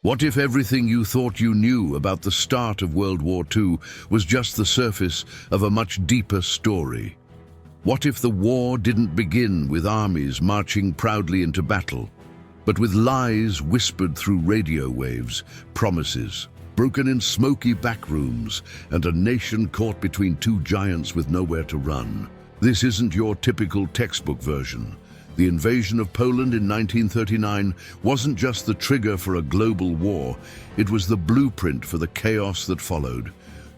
What if everything you thought you knew about the start of World War II was just the surface of a much deeper story? What if the war didn't begin with armies marching proudly into battle, but with lies whispered through radio waves, promises, broken in smoky back rooms, and a nation caught between two giants with nowhere to run? This isn't your typical textbook version. The invasion of Poland in 1939 wasn't just the trigger for a global war, it was the blueprint for the chaos that followed.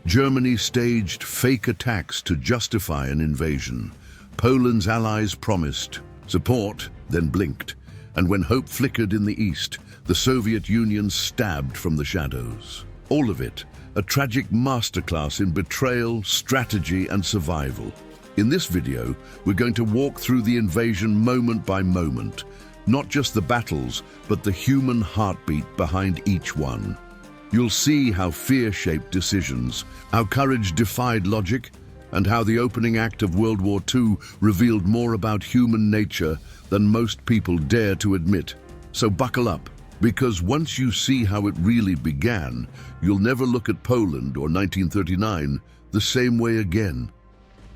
Germany staged fake attacks to justify an invasion. Poland's allies promised support, then blinked. And when hope flickered in the east, the Soviet Union stabbed from the shadows. All of it, a tragic masterclass in betrayal, strategy, and survival. In this video, we're going to walk through the invasion moment by moment, not just the battles, but the human heartbeat behind each one. You'll see how fear shaped decisions, how courage defied logic, and how the opening act of World War II revealed more about human nature than most people dare to admit. So buckle up, because once you see how it really began, you'll never look at Poland or 1939 the same way again.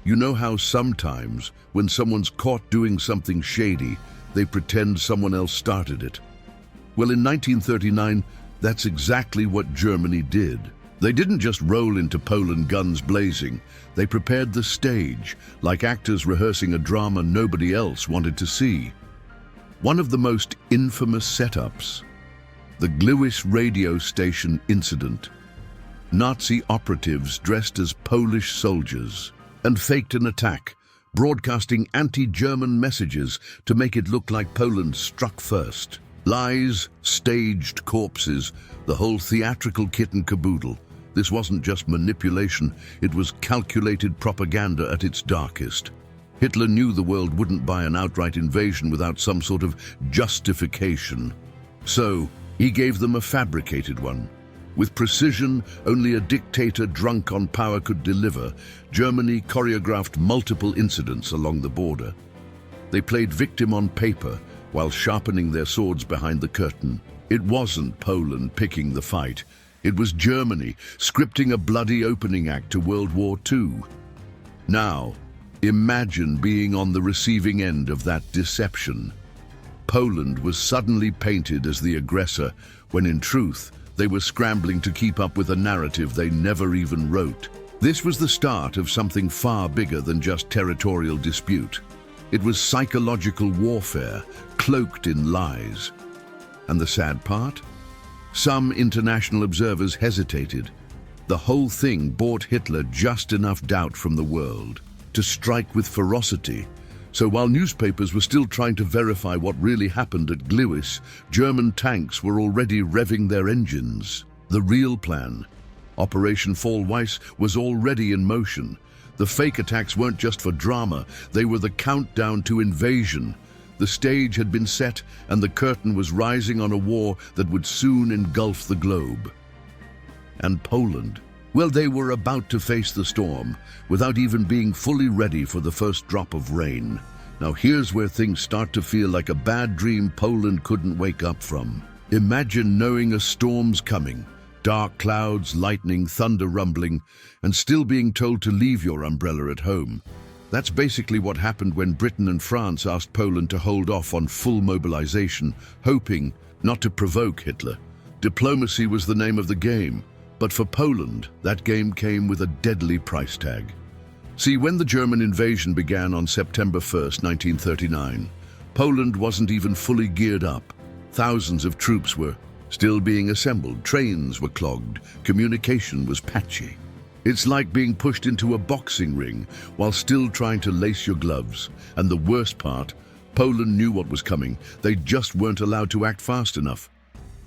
You know how sometimes, when someone's caught doing something shady, they pretend someone else started it? Well, in 1939, that's exactly what Germany did. They didn't just roll into Poland guns blazing. They prepared the stage, like actors rehearsing a drama nobody else wanted to see. One of the most infamous setups, the Gliwice radio station incident. Nazi operatives dressed as Polish soldiers and faked an attack, broadcasting anti-German messages to make it look like Poland struck first. Lies, staged corpses, the whole theatrical kit and caboodle. This wasn't just manipulation, it was calculated propaganda at its darkest. Hitler knew the world wouldn't buy an outright invasion without some sort of justification. So, he gave them a fabricated one. With precision only a dictator drunk on power could deliver, Germany choreographed multiple incidents along the border. They played victim on paper while sharpening their swords behind the curtain. It wasn't Poland picking the fight. It was Germany scripting a bloody opening act to World War II. Now, imagine being on the receiving end of that deception. Poland was suddenly painted as the aggressor, when in truth, they were scrambling to keep up with a narrative they never even wrote. This was the start of something far bigger than just territorial dispute. It was psychological warfare, cloaked in lies. And the sad part? Some international observers hesitated. The whole thing bought Hitler just enough doubt from the world to strike with ferocity. So while newspapers were still trying to verify what really happened at Gliwice, German tanks were already revving their engines. The real plan, Operation Fall Weiss, was already in motion. The fake attacks weren't just for drama, they were the countdown to invasion. The stage had been set and the curtain was rising on a war that would soon engulf the globe. And Poland? Well, they were about to face the storm without even being fully ready for the first drop of rain. Now here's where things start to feel like a bad dream Poland couldn't wake up from. Imagine knowing a storm's coming, dark clouds, lightning, thunder rumbling, and still being told to leave your umbrella at home. That's basically what happened when Britain and France asked Poland to hold off on full mobilization, hoping not to provoke Hitler. Diplomacy was the name of the game. But for Poland, that game came with a deadly price tag. See, when the German invasion began on September 1st, 1939, Poland wasn't even fully geared up. Thousands of troops were still being assembled, trains were clogged, communication was patchy. It's like being pushed into a boxing ring while still trying to lace your gloves. And the worst part, Poland knew what was coming. They just weren't allowed to act fast enough.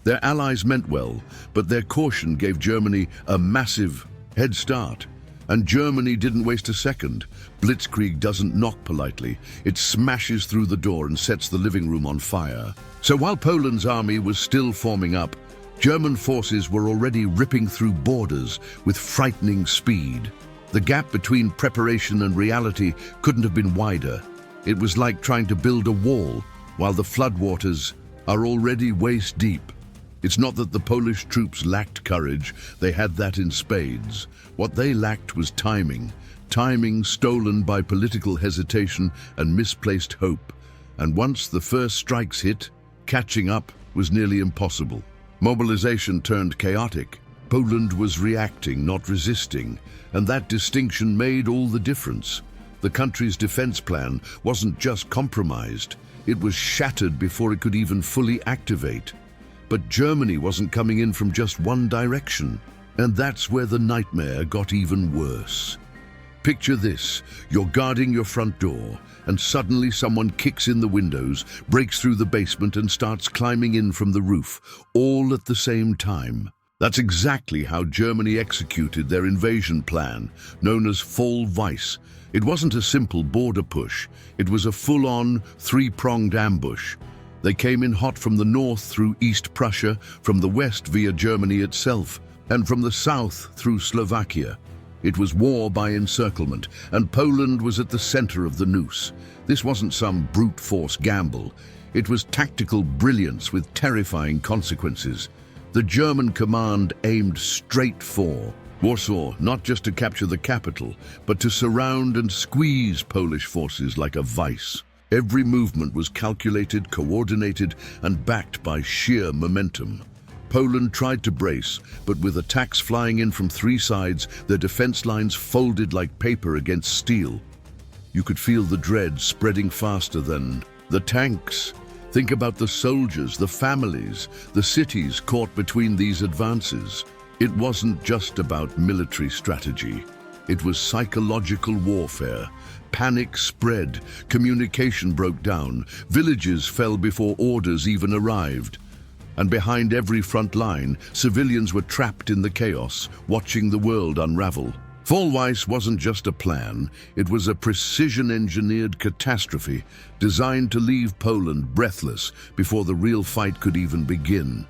Their allies meant well, but their caution gave Germany a massive head start. And Germany didn't waste a second. Blitzkrieg doesn't knock politely. It smashes through the door and sets the living room on fire. So while Poland's army was still forming up, German forces were already ripping through borders with frightening speed. The gap between preparation and reality couldn't have been wider. It was like trying to build a wall while the floodwaters are already waist deep. It's not that the Polish troops lacked courage, they had that in spades. What they lacked was timing. Timing stolen by political hesitation and misplaced hope. And once the first strikes hit, catching up was nearly impossible. Mobilization turned chaotic. Poland was reacting, not resisting, and that distinction made all the difference. The country's defense plan wasn't just compromised, it was shattered before it could even fully activate. But Germany wasn't coming in from just one direction, and that's where the nightmare got even worse. Picture this, you're guarding your front door, and suddenly someone kicks in the windows, breaks through the basement and starts climbing in from the roof, all at the same time. That's exactly how Germany executed their invasion plan, known as Fall Weiss. It wasn't a simple border push, it was a full-on, three-pronged ambush. They came in hot from the north through East Prussia, from the west via Germany itself, and from the south through Slovakia. It was war by encirclement, and Poland was at the center of the noose. This wasn't some brute force gamble. It was tactical brilliance with terrifying consequences. The German command aimed straight for Warsaw, not just to capture the capital, but to surround and squeeze Polish forces like a vice. Every movement was calculated, coordinated, and backed by sheer momentum. Poland tried to brace, but with attacks flying in from three sides, their defense lines folded like paper against steel. You could feel the dread spreading faster than the tanks. Think about the soldiers, the families, the cities caught between these advances. It wasn't just about military strategy. It was psychological warfare. Panic spread, communication broke down, villages fell before orders even arrived. And behind every front line, civilians were trapped in the chaos, watching the world unravel. Fall Weiss wasn't just a plan, it was a precision-engineered catastrophe designed to leave Poland breathless before the real fight could even begin.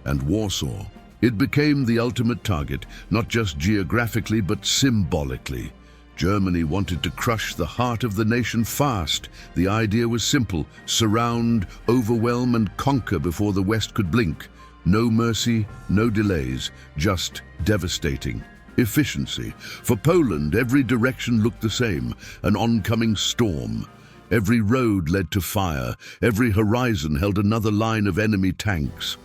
And Warsaw, it became the ultimate target, not just geographically but symbolically. Germany wanted to crush the heart of the nation fast. The idea was simple: surround, overwhelm, and conquer before the West could blink. No mercy, no delays, just devastating efficiency. For Poland, every direction looked the same, an oncoming storm. Every road led to fire, every horizon held another line of enemy tanks.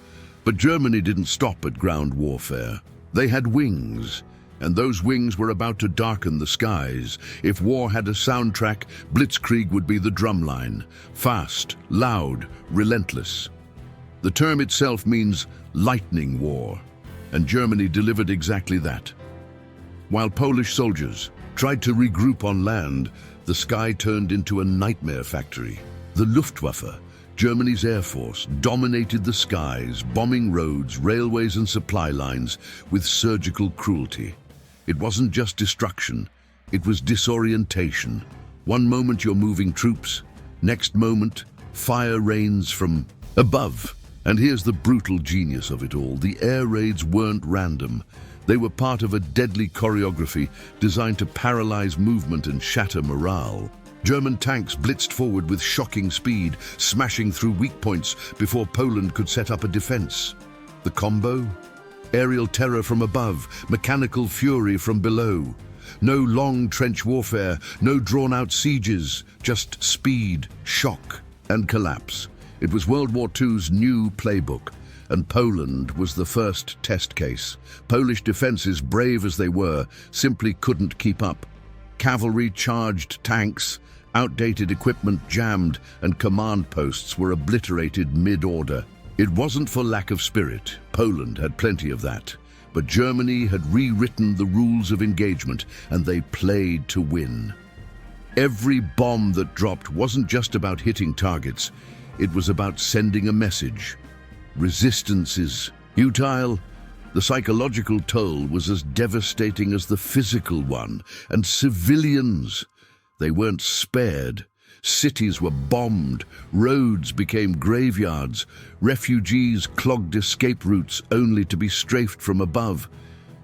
But Germany didn't stop at ground warfare. They had wings. And those wings were about to darken the skies. If war had a soundtrack, blitzkrieg would be the drumline. Fast, loud, relentless. The term itself means lightning war, and Germany delivered exactly that. While Polish soldiers tried to regroup on land, the sky turned into a nightmare factory. The Luftwaffe, Germany's air force, dominated the skies, bombing roads, railways and supply lines with surgical cruelty. It wasn't just destruction, it was disorientation. One moment you're moving troops, next moment fire rains from above. And here's the brutal genius of it all. The air raids weren't random. They were part of a deadly choreography designed to paralyze movement and shatter morale. German tanks blitzed forward with shocking speed, smashing through weak points before Poland could set up a defense. The combo? Aerial terror from above, mechanical fury from below. No long trench warfare, no drawn-out sieges, just speed, shock, and collapse. It was World War II's new playbook, and Poland was the first test case. Polish defenses, brave as they were, simply couldn't keep up. Cavalry charged tanks, outdated equipment jammed, and command posts were obliterated mid-order. It wasn't for lack of spirit. Poland had plenty of that. But Germany had rewritten the rules of engagement, and they played to win. Every bomb that dropped wasn't just about hitting targets. It was about sending a message. Resistance is futile. The psychological toll was as devastating as the physical one. And civilians, they weren't spared. Cities were bombed, roads became graveyards, refugees clogged escape routes only to be strafed from above.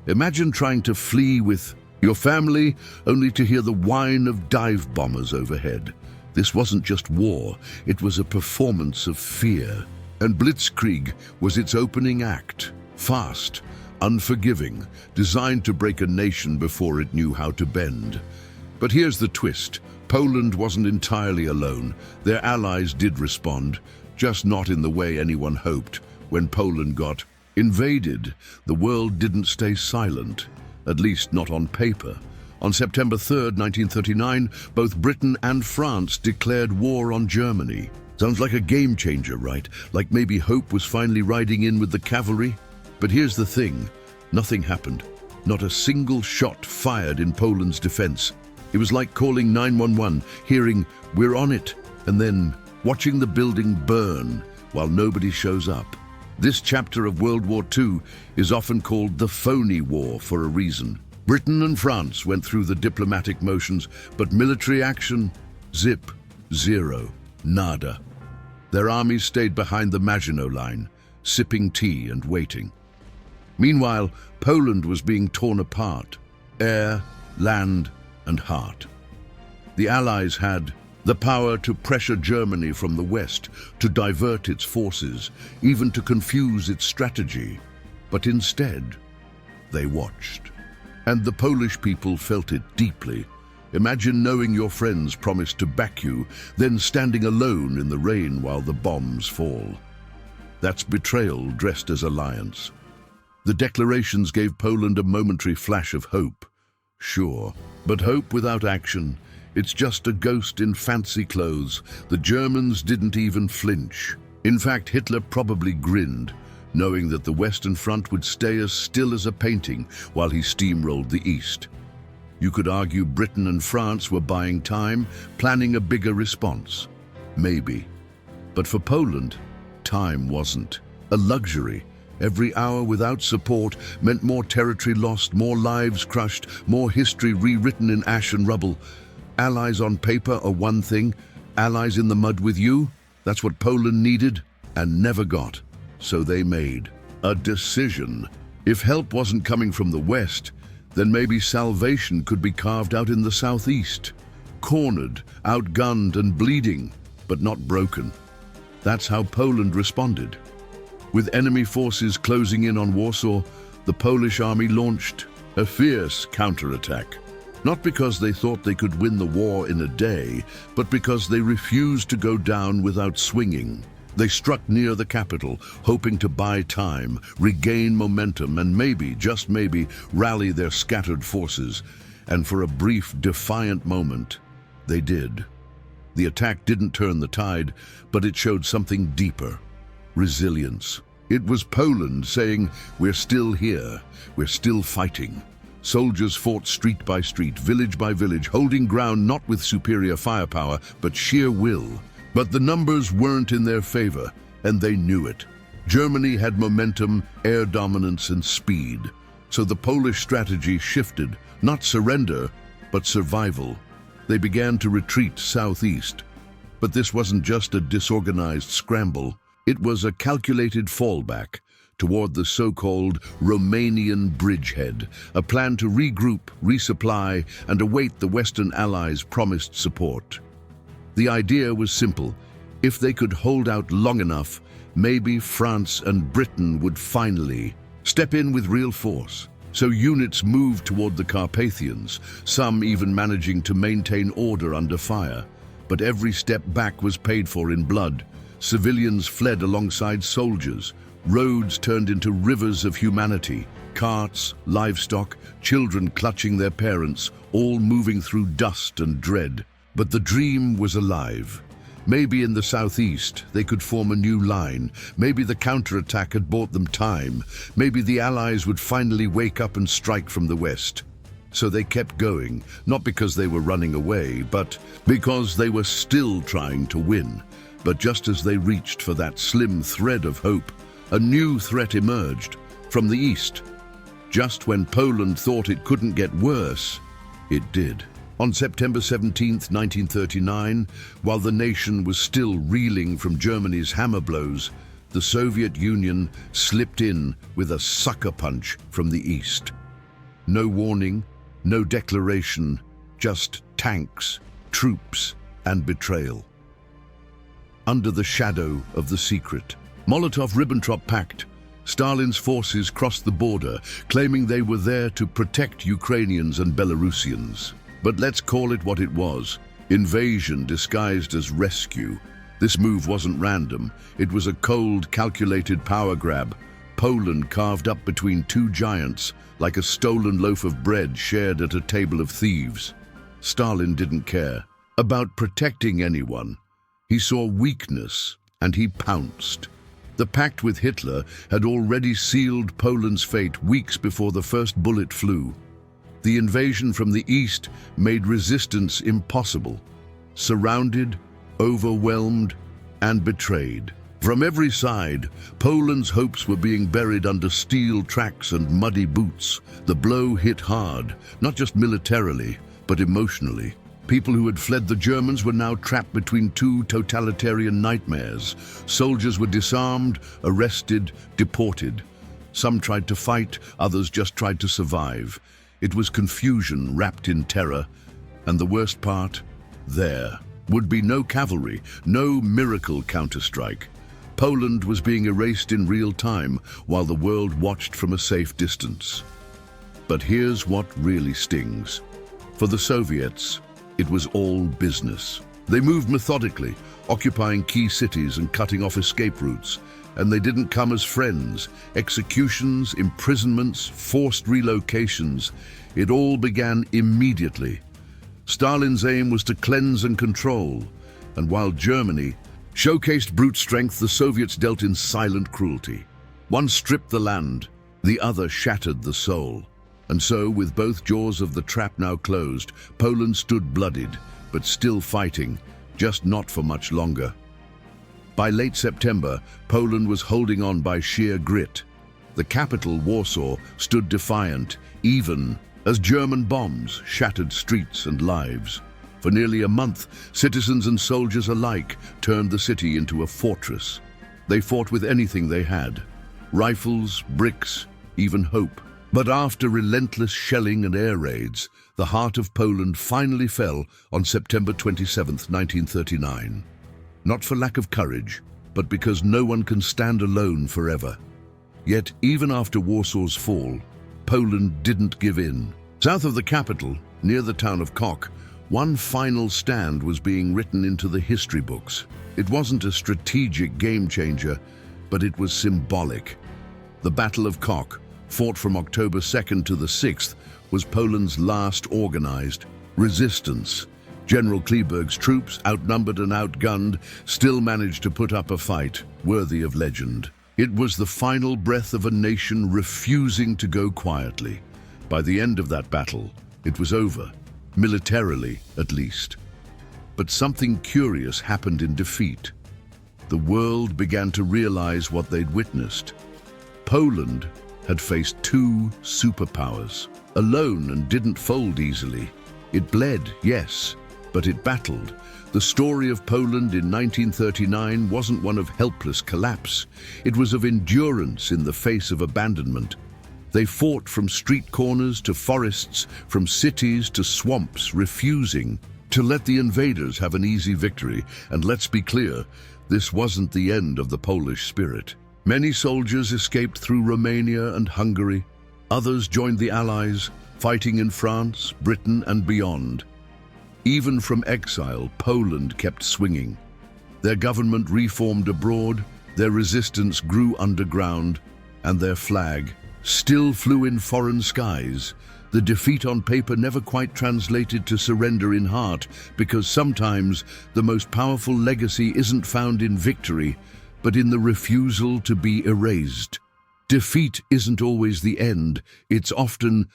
Imagine trying to flee with your family only to hear the whine of dive bombers overhead. This wasn't just war, it was a performance of fear. And blitzkrieg was its opening act. Fast, unforgiving, designed to break a nation before it knew how to bend. But here's the twist. Poland wasn't entirely alone. Their allies did respond, just not in the way anyone hoped. When Poland got invaded, the world didn't stay silent, at least not on paper. On September 3rd, 1939, both Britain and France declared war on Germany. Sounds like a game changer, right? Like maybe hope was finally riding in with the cavalry? But here's the thing, nothing happened. Not a single shot fired in Poland's defense. It was like calling 911, hearing, "We're on it," and then watching the building burn while nobody shows up. This chapter of World War II is often called the phony war for a reason. Britain and France went through the diplomatic motions, but military action, zip, zero, nada. Their armies stayed behind the Maginot Line, sipping tea and waiting. Meanwhile, Poland was being torn apart, air, land, and heart. The Allies had the power to pressure Germany from the west, to divert its forces, even to confuse its strategy. But instead, they watched. And the Polish people felt it deeply. Imagine knowing your friends promised to back you, then standing alone in the rain while the bombs fall. That's betrayal dressed as alliance. The declarations gave Poland a momentary flash of hope. Sure, but hope without action, it's just a ghost in fancy clothes. The Germans didn't even flinch. In fact, Hitler probably grinned, knowing that the Western Front would stay as still as a painting while he steamrolled the East. You could argue Britain and France were buying time, planning a bigger response. Maybe. But for Poland, time wasn't. A luxury. Every hour without support meant more territory lost, more lives crushed, more history rewritten in ash and rubble. Allies on paper are one thing, allies in the mud with you, that's what Poland needed and never got. So they made a decision. If help wasn't coming from the West, then maybe salvation could be carved out in the southeast. Cornered, outgunned and bleeding, but not broken. That's how Poland responded. With enemy forces closing in on Warsaw, the Polish army launched a fierce counterattack. Not because they thought they could win the war in a day, but because they refused to go down without swinging. They struck near the capital, hoping to buy time, regain momentum, and maybe, just maybe, rally their scattered forces. And for a brief, defiant moment, they did. The attack didn't turn the tide, but it showed something deeper: resilience. It was Poland saying, "We're still here, we're still fighting." Soldiers fought street by street, village by village, holding ground not with superior firepower, but sheer will. But the numbers weren't in their favor, and they knew it. Germany had momentum, air dominance, and speed. So the Polish strategy shifted, not surrender, but survival. They began to retreat southeast. But this wasn't just a disorganized scramble. It was a calculated fallback toward the so-called Romanian bridgehead, a plan to regroup, resupply, and await the Western Allies' promised support. The idea was simple. If they could hold out long enough, maybe France and Britain would finally step in with real force. So units moved toward the Carpathians, some even managing to maintain order under fire. But every step back was paid for in blood. Civilians fled alongside soldiers. Roads turned into rivers of humanity. Carts, livestock, children clutching their parents, all moving through dust and dread. But the dream was alive. Maybe in the southeast they could form a new line. Maybe the counterattack had bought them time. Maybe the Allies would finally wake up and strike from the west. So they kept going, not because they were running away, but because they were still trying to win. But just as they reached for that slim thread of hope, a new threat emerged from the east. Just when Poland thought it couldn't get worse, it did. On September 17, 1939, while the nation was still reeling from Germany's hammer blows, the Soviet Union slipped in with a sucker punch from the east. No warning, no declaration, just tanks, troops, and betrayal. Under the shadow of the secret, Molotov-Ribbentrop Pact. Stalin's forces crossed the border, claiming they were there to protect Ukrainians and Belarusians. But let's call it what it was: invasion disguised as rescue. This move wasn't random. It was a cold, calculated power grab. Poland carved up between two giants, like a stolen loaf of bread shared at a table of thieves. Stalin didn't care about protecting anyone. He saw weakness, and he pounced. The pact with Hitler had already sealed Poland's fate weeks before the first bullet flew. The invasion from the east made resistance impossible. Surrounded, overwhelmed, and betrayed. From every side, Poland's hopes were being buried under steel tracks and muddy boots. The blow hit hard, not just militarily, but emotionally. People who had fled the Germans were now trapped between two totalitarian nightmares. Soldiers were disarmed, arrested, deported. Some tried to fight, others just tried to survive. It was confusion wrapped in terror, and the worst part, there would be no cavalry, no miracle counterstrike. Poland was being erased in real time while the world watched from a safe distance. But here's what really stings. For the Soviets, it was all business. They moved methodically, occupying key cities and cutting off escape routes. And they didn't come as friends. Executions, imprisonments, forced relocations. It all began immediately. Stalin's aim was to cleanse and control. And while Germany showcased brute strength, the Soviets dealt in silent cruelty. One stripped the land, the other shattered the soul. And so, with both jaws of the trap now closed, Poland stood bloodied, but still fighting, just not for much longer. By late September, Poland was holding on by sheer grit. The capital, Warsaw, stood defiant, even as German bombs shattered streets and lives. For nearly a month, citizens and soldiers alike turned the city into a fortress. They fought with anything they had: rifles, bricks, even hope. But after relentless shelling and air raids, the heart of Poland finally fell on September 27, 1939. Not for lack of courage, but because no one can stand alone forever. Yet, even after Warsaw's fall, Poland didn't give in. South of the capital, near the town of Koch, one final stand was being written into the history books. It wasn't a strategic game changer, but it was symbolic. The Battle of Koch, fought from October 2nd to the 6th, was Poland's last organized resistance. General Kleeberg's troops, outnumbered and outgunned, still managed to put up a fight worthy of legend. It was the final breath of a nation refusing to go quietly. By the end of that battle, it was over, militarily at least. But something curious happened in defeat. The world began to realize what they'd witnessed. Poland had faced two superpowers, alone, and didn't fold easily. It bled, yes, but it battled. The story of Poland in 1939 wasn't one of helpless collapse. It was of endurance in the face of abandonment. They fought from street corners to forests, from cities to swamps, refusing to let the invaders have an easy victory. And let's be clear, this wasn't the end of the Polish spirit. Many soldiers escaped through Romania and Hungary. Others joined the Allies, fighting in France, Britain, and beyond. Even from exile, Poland kept swinging. Their government reformed abroad, their resistance grew underground, and their flag still flew in foreign skies. The defeat on paper never quite translated to surrender in heart, because sometimes the most powerful legacy isn't found in victory, but in the refusal to be erased. Defeat isn't always the end, it's often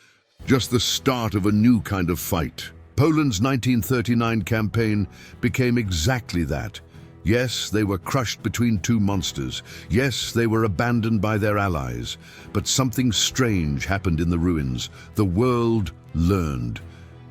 just the start of a new kind of fight. Poland's 1939 campaign became exactly that. Yes, they were crushed between two monsters. Yes, they were abandoned by their allies. But something strange happened in the ruins. The world learned.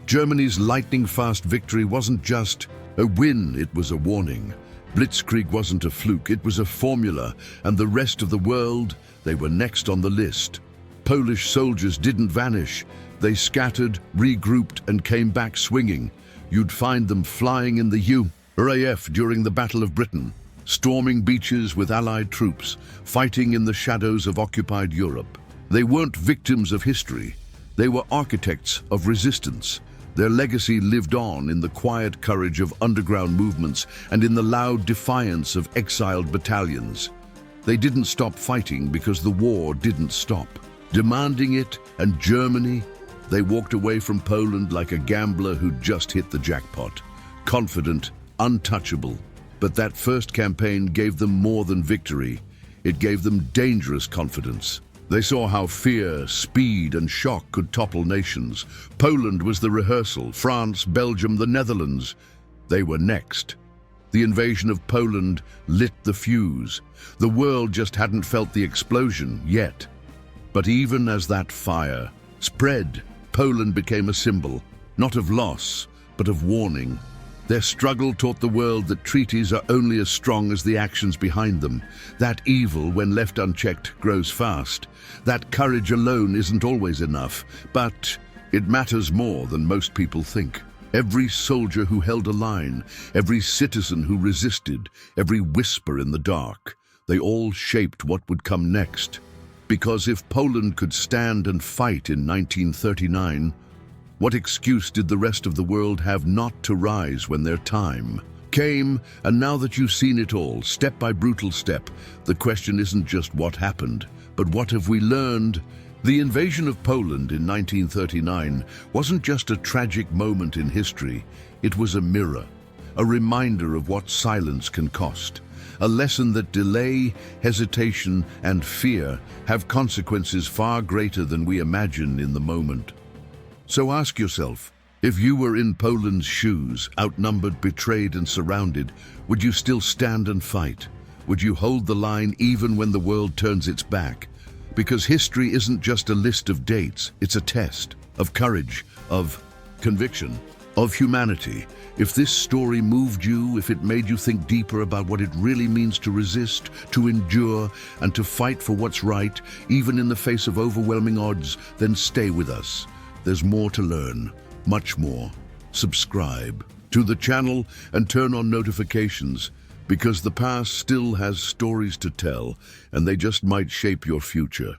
Germany's lightning-fast victory wasn't just a win, it was a warning. Blitzkrieg wasn't a fluke, it was a formula, and the rest of the world, they were next on the list. Polish soldiers didn't vanish. They scattered, regrouped, and came back swinging. You'd find them flying in the RAF during the Battle of Britain, storming beaches with Allied troops, fighting in the shadows of occupied Europe. They weren't victims of history. They were architects of resistance. Their legacy lived on in the quiet courage of underground movements and in the loud defiance of exiled battalions. They didn't stop fighting because the war didn't stop. Demanding it, and Germany, they walked away from Poland like a gambler who'd just hit the jackpot. Confident, untouchable. But that first campaign gave them more than victory. It gave them dangerous confidence. They saw how fear, speed, and shock could topple nations. Poland was the rehearsal, France, Belgium, the Netherlands. They were next. The invasion of Poland lit the fuse. The world just hadn't felt the explosion yet. But even as that fire spread, Poland became a symbol, not of loss, but of warning. Their struggle taught the world that treaties are only as strong as the actions behind them. That evil, when left unchecked, grows fast. That courage alone isn't always enough, but it matters more than most people think. Every soldier who held a line, every citizen who resisted, every whisper in the dark, they all shaped what would come next. Because if Poland could stand and fight in 1939, what excuse did the rest of the world have not to rise when their time came? And now that you've seen it all, step by brutal step, the question isn't just what happened, but what have we learned? The invasion of Poland in 1939 wasn't just a tragic moment in history, it was a mirror, a reminder of what silence can cost, a lesson that delay, hesitation, and fear have consequences far greater than we imagine in the moment. So ask yourself, if you were in Poland's shoes, outnumbered, betrayed, and surrounded, would you still stand and fight? Would you hold the line even when the world turns its back? Because history isn't just a list of dates, it's a test of courage, of conviction, of humanity. If this story moved you, if it made you think deeper about what it really means to resist, to endure, and to fight for what's right, even in the face of overwhelming odds, then stay with us. There's more to learn, much more. Subscribe to the channel and turn on notifications, because the past still has stories to tell, and they just might shape your future.